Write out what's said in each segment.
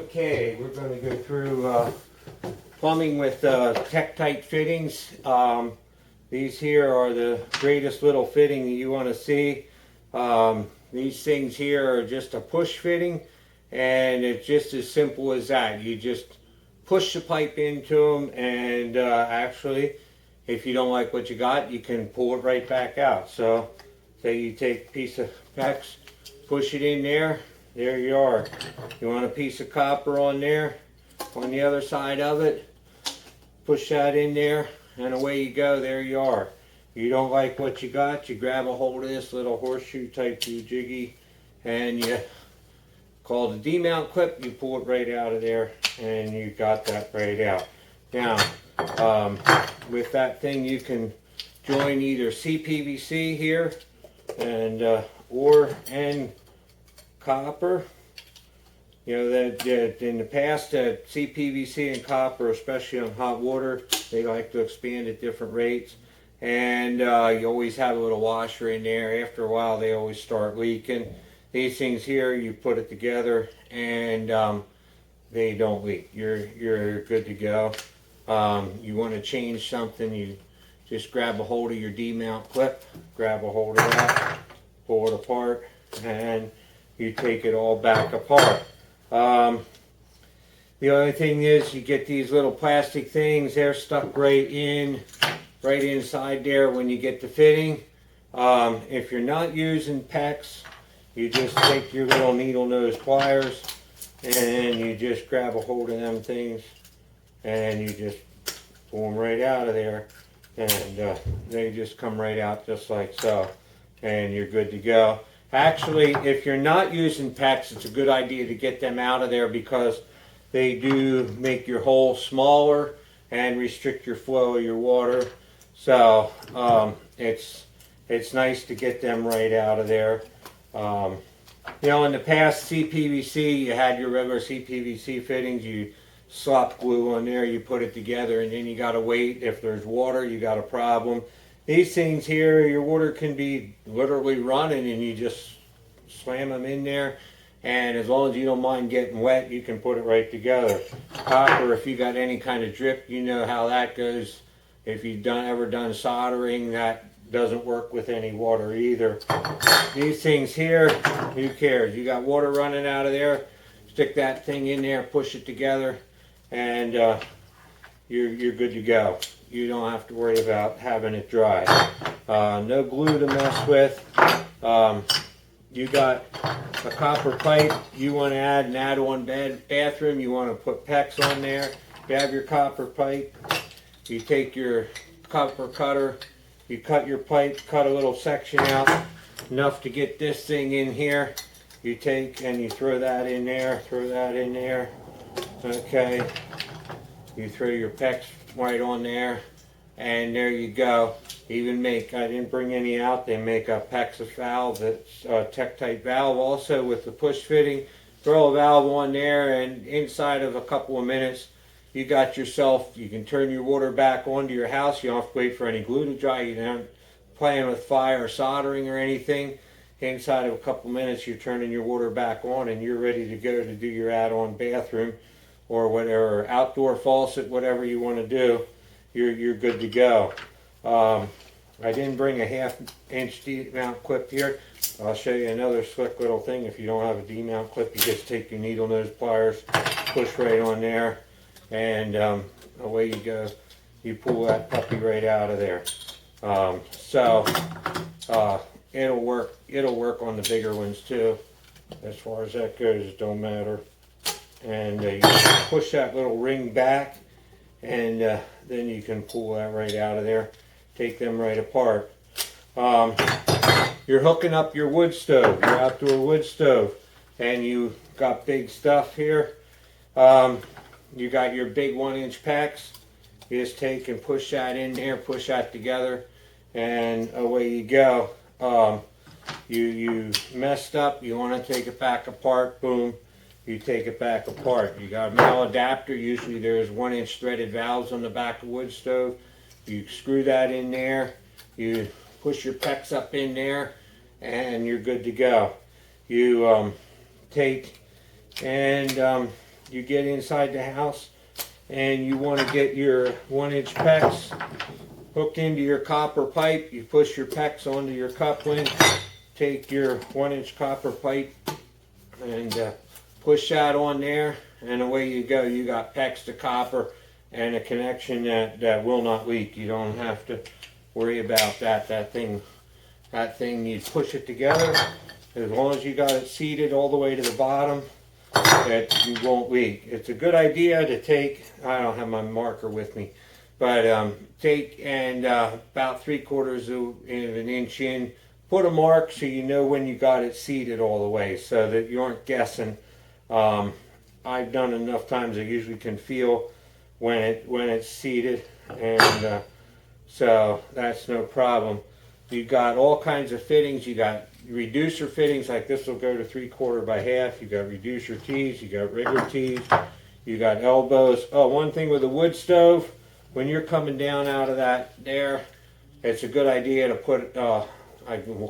Okay, we're going to go through plumbing with Tectite fittings. These here are the greatest little fitting that you want to see. These things here are just a push fitting, and it's just as simple as that. You just push the pipe into them, and actually, if you don't like what you got, you can pull it right back out. So, say you take a piece of PEX, push it in there, there you are. You want a piece of copper on there, on the other side of it, push that in there, and away you go, there you are. You don't like what you got, you grab a hold of this little horseshoe type jiggy, and you call the D-mount clip, you pull it right out of there, and you got that right out. Now, with that thing you can join either CPVC here, and and copper. You know that in the past CPVC and copper, especially on hot water, they like to expand at different rates, and you always have a little washer in there. After a while they always start leaking. These things here, you put it together and they don't leak. You're good to go. You want to change something, you just grab a hold of your D-mount clip, grab a hold of that, pull it apart, and you take it all back apart. The only thing is, you get these little plastic things, they're stuck right inside there when you get the fitting. If you're not using PEX, you just take your little needle nose pliers and you just grab a hold of them things and you just pull them right out of there, and they just come right out just like so, and you're good to go. Actually, if you're not using PEX, it's a good idea to get them out of there because they do make your hole smaller and restrict your flow of your water. So it's nice to get them right out of there. You know, in the past, CPVC, you had your regular CPVC fittings, you slop glue on there, you put it together, and then you got to wait. If there's water, you got a problem. These things here, your water can be literally running and you just slam them in there, and as long as you don't mind getting wet, you can put it right together. Copper, if you got any kind of drip, you know how that goes. If you've ever done soldering, that doesn't work with any water either. These things here, who cares? You got water running out of there, stick that thing in there, push it together, and you're good to go. You don't have to worry about having it dry. No glue to mess with. You got a copper pipe you want to add an add-on bathroom. You want to put PEX on there. Grab your copper pipe. You take your copper cutter. You cut your pipe, cut a little section out, enough to get this thing in here. You take and you throw that in there, okay. You throw your PEX right on there, and there you go. Even make, I didn't bring any out, they make a PEX valve, that's a Tectite valve also with the push fitting. Throw a valve on there, and inside of a couple of minutes, you got yourself, you can turn your water back onto your house. You don't have to wait for any glue to dry. You don't playing with fire or soldering or anything. Inside of a couple minutes, you're turning your water back on and you're ready to go to do your add-on bathroom or whatever, outdoor faucet, whatever you want to do. You're good to go. I didn't bring a 1/2-inch D-mount clip here. I'll show you another slick little thing. If you don't have a D-mount clip, you just take your needle nose pliers, push right on there, and away you go. You pull that puppy right out of there. It'll work on the bigger ones too. As far as that goes, it don't matter. And you push that little ring back, and then you can pull that right out of there. Take them right apart. You're hooking up your wood stove, your outdoor wood stove, and you got big stuff here. You got your big 1-inch PEX. You just take and push that in there, push that together, and away you go. You messed up, you want to take it back apart, boom, you take it back apart. You got a male adapter, usually there's 1-inch threaded valves on the back of wood stove. You screw that in there, you push your PEX up in there, and you're good to go. You take and you get inside the house and you want to get your 1-inch PEX hooked into your copper pipe. You push your PEX onto your coupling, take your 1-inch copper pipe and push that on there, and away you go. You got PEX to copper and a connection that will not leak. You don't have to worry about that. That thing, you push it together. As long as you got it seated all the way to the bottom, that you won't leak. It's a good idea to take, I don't have my marker with me, but take and about 3/4 of an inch in, put a mark so you know when you got it seated all the way, so that you aren't guessing. I've done enough times I usually can feel when it's seated, and so that's no problem. You got all kinds of fittings. You got reducer fittings, like this will go to 3/4 by half. You got reducer tees, you got rigger tees, you got elbows. Oh, one thing with a wood stove, when you're coming down out of that there, it's a good idea to put, of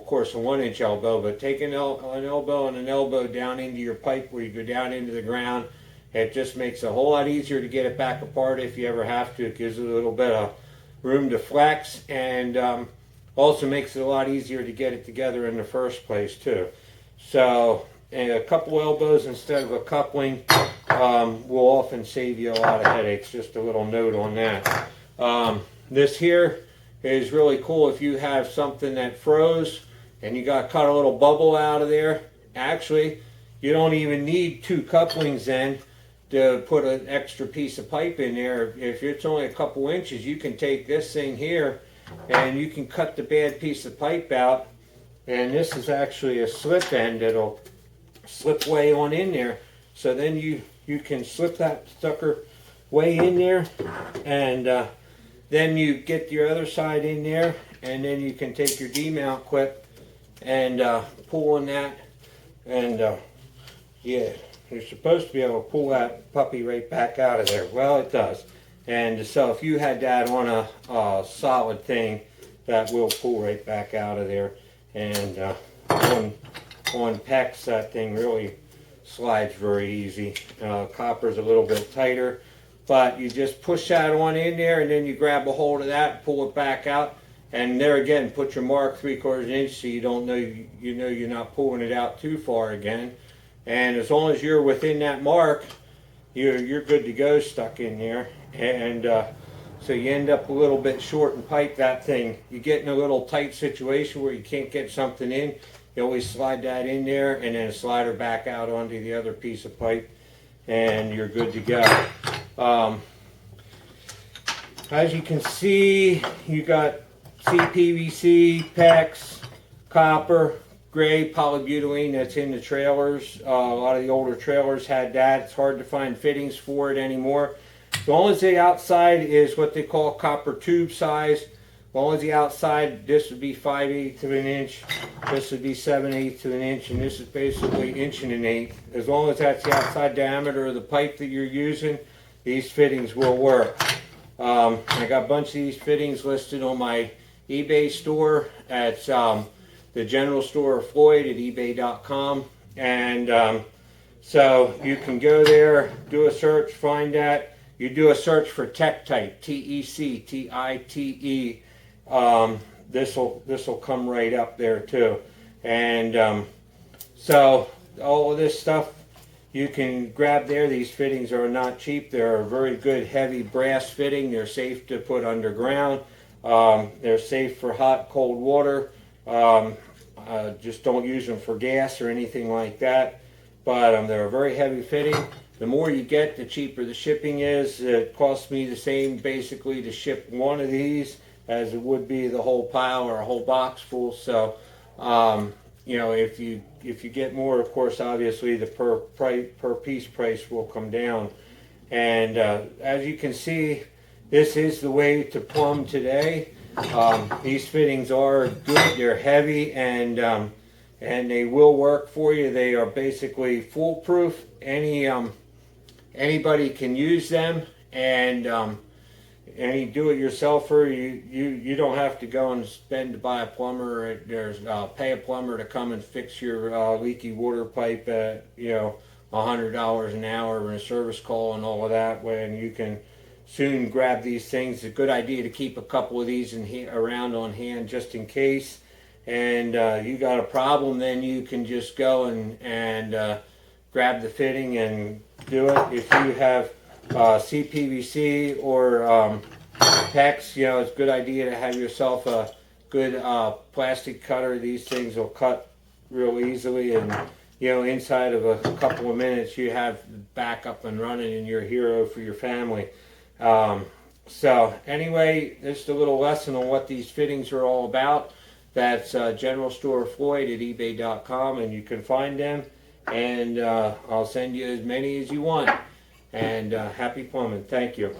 course, a 1-inch elbow, but take an elbow and an elbow down into your pipe where you go down into the ground. It just makes it a whole lot easier to get it back apart if you ever have to. It gives it a little bit of room to flex, and also makes it a lot easier to get it together in the first place too. So a couple elbows instead of a coupling will often save you a lot of headaches. Just a little note on that. This here is really cool if you have something that froze and you got cut a little bubble out of there. Actually, you don't even need 2 couplings then to put an extra piece of pipe in there. If it's only a couple inches, you can take this thing here and you can cut the bad piece of pipe out, and this is actually a slip end that'll slip way on in there. So then you can slip that sucker way in there, and then you get your other side in there, and then you can take your D-mount clip and pull on that, and yeah, you're supposed to be able to pull that puppy right back out of there. Well, it does. And so if you had that on a solid thing, that will pull right back out of there. And on PEX, that thing really slides very easy. Copper's a little bit tighter, but you just push that on in there, and then you grab a hold of that, pull it back out, and there again, put your mark 3/4 inch so you don't know you're not pulling it out too far again. And as long as you're within that mark, you're good to go, stuck in there. And so you end up a little bit short in pipe. That thing, you get in a little tight situation where you can't get something in, you always slide that in there and then slide her back out onto the other piece of pipe, and you're good to go. As you can see, you got CPVC, PEX, copper, gray polybutylene that's in the trailers. A lot of the older trailers had that. It's hard to find fittings for it anymore. As long as the outside is what they call copper tube size, as long as the outside, this would be 5/8 of an inch, this would be 7/8 of an inch, and this is basically 1.125". As long as that's the outside diameter of the pipe that you're using, these fittings will work. I got a bunch of these fittings listed on my eBay store. At the general store of Floyd at ebay.com, and so you can go there, do a search, find that. You do a search for Tectite, Tectite. This will come right up there too, and so all of this stuff you can grab there. These fittings are not cheap. They're a very good heavy brass fitting. They're safe to put underground. They're safe for hot, cold water. Just don't use them for gas or anything like that. But they're a very heavy fitting. The more you get, the cheaper the shipping is. It costs me the same basically to ship one of these as it would be the whole pile or a whole box full. So, you know, if you get more, of course, obviously the per piece price will come down. And as you can see, this is the way to plumb today. These fittings are good. They're heavy, and they will work for you. They are basically foolproof. Anybody can use them, and any do-it-yourselfer, you don't have to go and spend to buy a plumber. There's pay a plumber to come and fix your leaky water pipe. You know, $100 an hour and a service call and all of that, when you can soon grab these things. It's a good idea to keep a couple of these around on hand just in case. And you got a problem, then you can just go and grab the fitting and do it. If you have CPVC or PEX, you know, it's a good idea to have yourself a good plastic cutter. These things will cut real easily, and you know, inside of a couple of minutes you have back up and running and you're a hero for your family. So anyway, just a little lesson on what these fittings are all about. That's General Store Floyd at ebay.com, and you can find them, and I'll send you as many as you want. And happy plumbing. Thank you.